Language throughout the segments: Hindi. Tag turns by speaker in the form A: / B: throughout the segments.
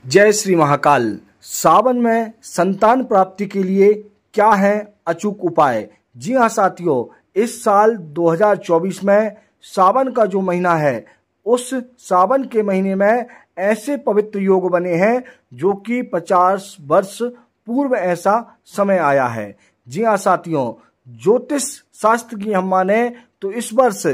A: जय श्री महाकाल। सावन में संतान प्राप्ति के लिए क्या है अचूक उपाय? जी हाँ साथियों, इस साल 2024 में सावन का जो महीना है, उस सावन के महीने में ऐसे पवित्र योग बने हैं जो कि 50 वर्ष पूर्व ऐसा समय आया है। जी हाँ साथियों, ज्योतिष शास्त्र की हम माने तो इस वर्ष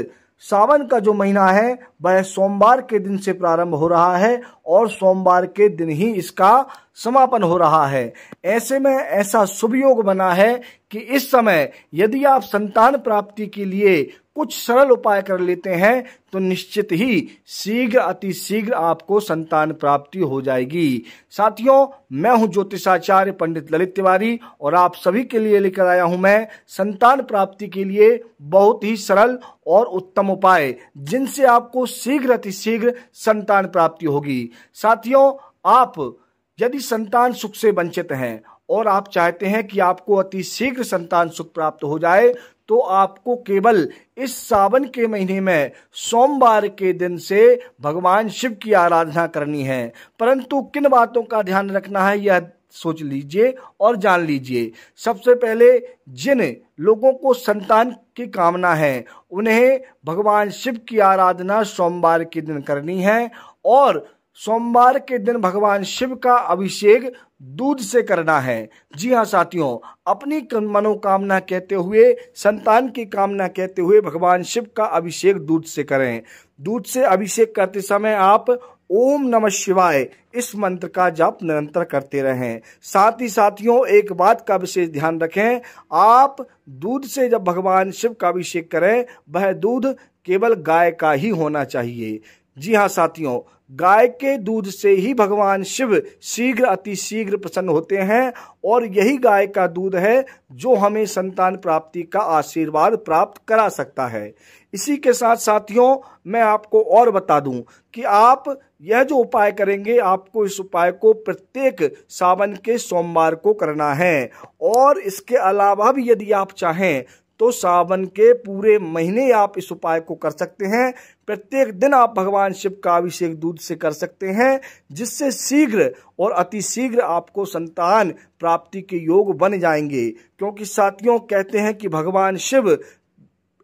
A: सावन का जो महीना है वह सोमवार के दिन से प्रारंभ हो रहा है और सोमवार के दिन ही इसका समापन हो रहा है। ऐसे में ऐसा शुभ योग बना है कि इस समय यदि आप संतान प्राप्ति के लिए कुछ सरल उपाय कर लेते हैं तो निश्चित ही शीघ्र अति शीघ्र आपको संतान प्राप्ति हो जाएगी। साथियों, मैं हूं ज्योतिषाचार्य पंडित ललित तिवारी और आप सभी के लिए लेकर आया हूं मैं संतान प्राप्ति के लिए बहुत ही सरल और उत्तम उपाय, जिनसे आपको शीघ्र अति शीघ्र संतान प्राप्ति होगी। साथियों, आप यदि संतान सुख से वंचित हैं और आप चाहते हैं कि आपको अति शीघ्र संतान सुख प्राप्त हो जाए, तो आपको केवल इस सावन के महीने में सोमवार के दिन से भगवान शिव की आराधना करनी है। परंतु किन बातों का ध्यान रखना है यह सोच लीजिए और जान लीजिए। सबसे पहले, जिन लोगों को संतान की कामना है उन्हें भगवान शिव की आराधना सोमवार के दिन करनी है और सोमवार के दिन भगवान शिव का अभिषेक दूध से करना है। जी हाँ साथियों, अपनी मनोकामना कहते हुए, संतान की कामना कहते हुए भगवान शिव का अभिषेक दूध से करें। दूध से अभिषेक करते समय आप ओम नमः शिवाय इस मंत्र का जाप निरंतर करते रहें। साथ ही साथियों, एक बात का विशेष ध्यान रखें, आप दूध से जब भगवान शिव का अभिषेक करें, वह दूध केवल गाय का ही होना चाहिए। जी हाँ साथियों, गाय के दूध से ही भगवान शिव शीघ्र अति शीघ्र प्रसन्न होते हैं और यही गाय का दूध है जो हमें संतान प्राप्ति का आशीर्वाद प्राप्त करा सकता है। इसी के साथ साथियों, मैं आपको और बता दूं कि आप यह जो उपाय करेंगे, आपको इस उपाय को प्रत्येक सावन के सोमवार को करना है और इसके अलावा भी यदि आप चाहें तो सावन के पूरे महीने आप इस उपाय को कर सकते हैं। प्रत्येक दिन आप भगवान शिव का अभिषेक दूध से कर सकते हैं, जिससे शीघ्र और अति शीघ्र आपको संतान प्राप्ति के योग बन जाएंगे। क्योंकि साथियों, कहते हैं कि भगवान शिव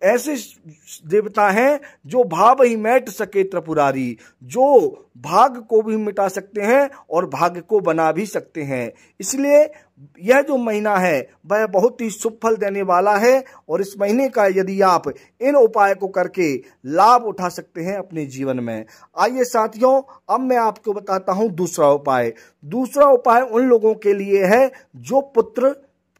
A: ऐसे देवता हैं जो भाव ही मैट सके त्रिपुरारी, जो भाग को भी मिटा सकते हैं और भाग्य को बना भी सकते हैं। इसलिए यह जो महीना है वह बहुत ही शुभ फल देने वाला है और इस महीने का यदि आप इन उपाय को करके लाभ उठा सकते हैं अपने जीवन में। आइए साथियों, अब मैं आपको बताता हूं दूसरा उपाय। दूसरा उपाय उन लोगों के लिए है जो पुत्र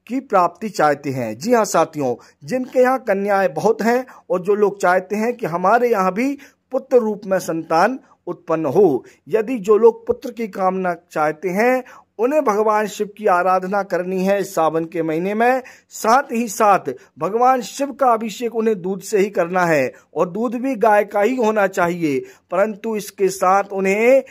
A: की प्राप्ति चाहते हैं। जी हाँ साथियों, जिनके यहाँ कन्याएं बहुत हैं और जो लोग चाहते हैं कि हमारे यहाँ भी पुत्र रूप में संतान उत्पन्न हो। यदि जो लोग पुत्र की कामना चाहते हैं, उन्हें भगवान शिव की आराधना करनी है इस सावन के महीने में। साथ ही साथ भगवान शिव का अभिषेक उन्हें दूध से ही करना है और दूध भी गाय का ही होना चाहिए। परंतु इसके साथ उन्हें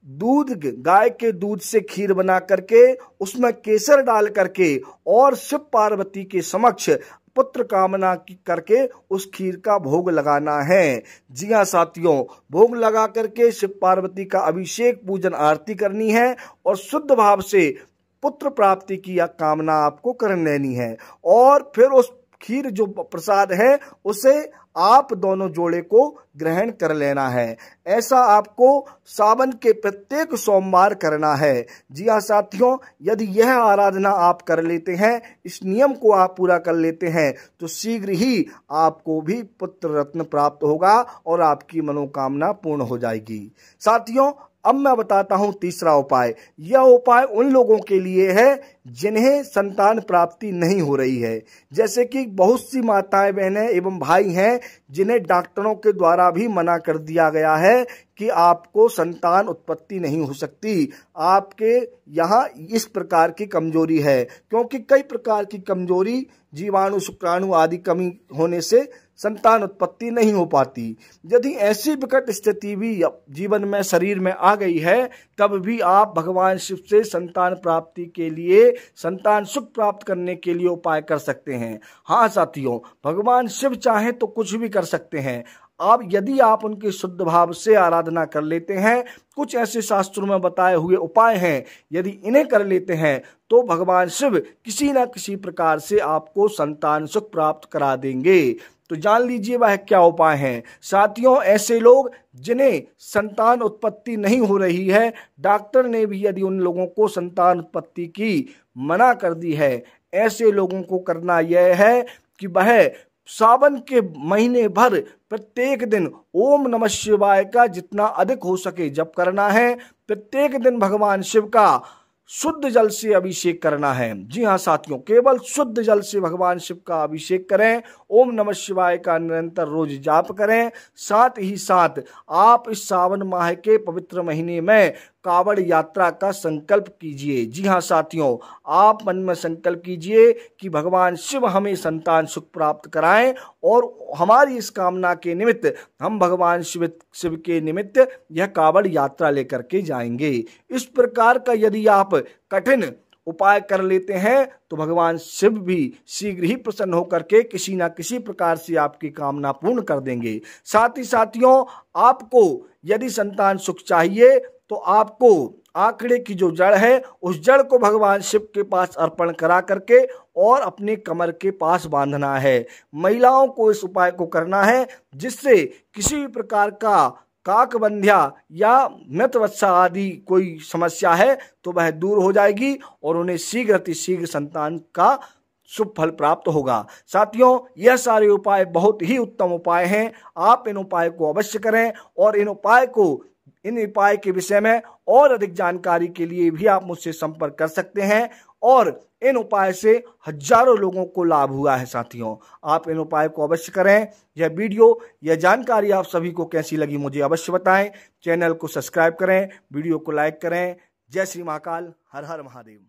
A: गाय के दूध से खीर बना करके उसमें केसर डाल करके और शिव पार्वती के समक्ष पुत्र कामना करके उस खीर का भोग लगाना है। जी हाँ साथियों, भोग लगा करके शिव पार्वती का अभिषेक पूजन आरती करनी है और शुद्ध भाव से पुत्र प्राप्ति की कामना आपको कर लेनी है और फिर उस खीर जो प्रसाद है उसे आप दोनों जोड़े को ग्रहण कर लेना है। ऐसा आपको सावन के प्रत्येक सोमवार करना है। जी हाँ साथियों, यदि यह आराधना आप कर लेते हैं, इस नियम को आप पूरा कर लेते हैं, तो शीघ्र ही आपको भी पुत्र रत्न प्राप्त होगा और आपकी मनोकामना पूर्ण हो जाएगी। साथियों, अब मैं बताता हूं तीसरा उपाय। यह उपाय उन लोगों के लिए है जिन्हें संतान प्राप्ति नहीं हो रही है। जैसे कि बहुत सी माताएं बहनें एवं भाई हैं जिन्हें डॉक्टरों के द्वारा भी मना कर दिया गया है कि आपको संतान उत्पत्ति नहीं हो सकती, आपके यहाँ इस प्रकार की कमजोरी है। क्योंकि कई प्रकार की कमजोरी, जीवाणु शुक्राणु आदि कमी होने से संतान उत्पत्ति नहीं हो पाती। यदि ऐसी विकट स्थिति भी जीवन में शरीर में आ गई है, तब भी आप भगवान शिव से संतान प्राप्ति के लिए, संतान सुख प्राप्त करने के लिए उपाय कर सकते हैं। हाँ साथियों, भगवान शिव चाहे तो कुछ भी कर सकते हैं। अब यदि आप उनके शुद्ध भाव से आराधना कर लेते हैं, कुछ ऐसे शास्त्रों में बताए हुए उपाय हैं, यदि इन्हें कर लेते हैं तो भगवान शिव किसी न किसी प्रकार से आपको संतान सुख प्राप्त करा देंगे। तो जान लीजिए वह क्या उपाय हैं। साथियों, ऐसे लोग जिन्हें संतान उत्पत्ति नहीं हो रही है, डॉक्टर ने भी यदि उन लोगों को संतान उत्पत्ति की मना कर दी है, ऐसे लोगों को करना यह है कि वह सावन के महीने भर प्रत्येक दिन ओम नमः शिवाय का जितना अधिक हो सके जप करना है। प्रत्येक दिन भगवान शिव का शुद्ध जल से अभिषेक करना है। जी हाँ साथियों, केवल शुद्ध जल से भगवान शिव का अभिषेक करें। ओम नमः शिवाय का निरंतर रोज जाप करें। साथ ही साथ आप इस सावन माह के पवित्र महीने में कावड़ यात्रा का संकल्प कीजिए। जी हाँ साथियों, आप मन में संकल्प कीजिए कि भगवान शिव हमें संतान सुख प्राप्त कराएं और हमारी इस कामना के निमित्त हम भगवान शिव के निमित्त यह कावड़ यात्रा लेकर के जाएंगे। इस प्रकार का यदि आप कठिन उपाय कर लेते हैं तो भगवान शिव भी शीघ्र ही प्रसन्न होकर के किसी न किसी प्रकार से आपकी कामना पूर्ण कर देंगे। साथ ही साथियों, आपको यदि संतान सुख चाहिए तो आपको आंकड़े की जो जड़ है उस जड़ को भगवान शिव के पास अर्पण करा करके और अपने कमर के पास बांधना है। महिलाओं को इस उपाय को करना है जिससे किसी भी प्रकार का काकबंध्या या मृतवत्सा आदि कोई समस्या है तो वह दूर हो जाएगी और उन्हें शीघ्र अतिशीघ्र संतान का शुभ फल प्राप्त होगा। साथियों, यह सारे उपाय बहुत ही उत्तम उपाय हैं। आप इन उपाय को अवश्य करें और इन उपाय के विषय में और अधिक जानकारी के लिए भी आप मुझसे संपर्क कर सकते हैं और इन उपाय से हजारों लोगों को लाभ हुआ है। साथियों, आप इन उपाय को अवश्य करें। यह जानकारी आप सभी को कैसी लगी मुझे अवश्य बताएं। चैनल को सब्सक्राइब करें, वीडियो को लाइक करें। जय श्री महाकाल, हर हर महादेव।